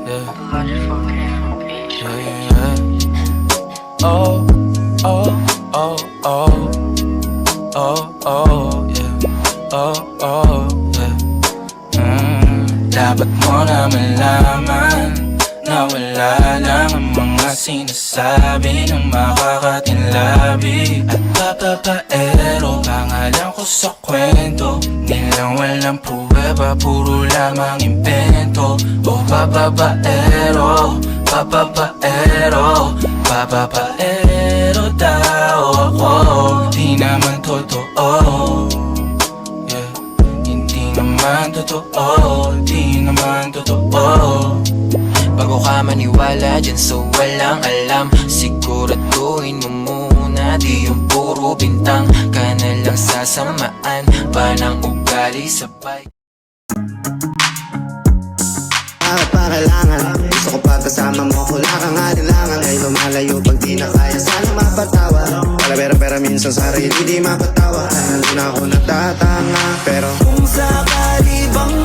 yeah. Yeah, yeah. Oh, oh, oh, oh. Oh, oh, yeah. Oh, oh, yeah. Dapat mo na malaman na wala lang ang mga sinasabi ng makakatinlabi at papapaero. Pangalan ko sa kwento, nilang walang pruweba, puro lamang invento. Oh, papapaero, papapaero, papapaero daw ako. Di naman totoo, yeah. Hindi naman totoo, di naman totoo. Bago ka maniwala dyan so walang alam, siguraduhin mo muna di yung puro bintang ka na lang sasamaan pa ng ugali sabay. Bakit pa kailangan? Gusto ko pagkasama mo, wala kang alinlangan. Ay lumalayo pag di na kaya, sana mapatawa. Pera minsan sarili di mapatawa. Nandun ako natatanga, pero kung sakali bang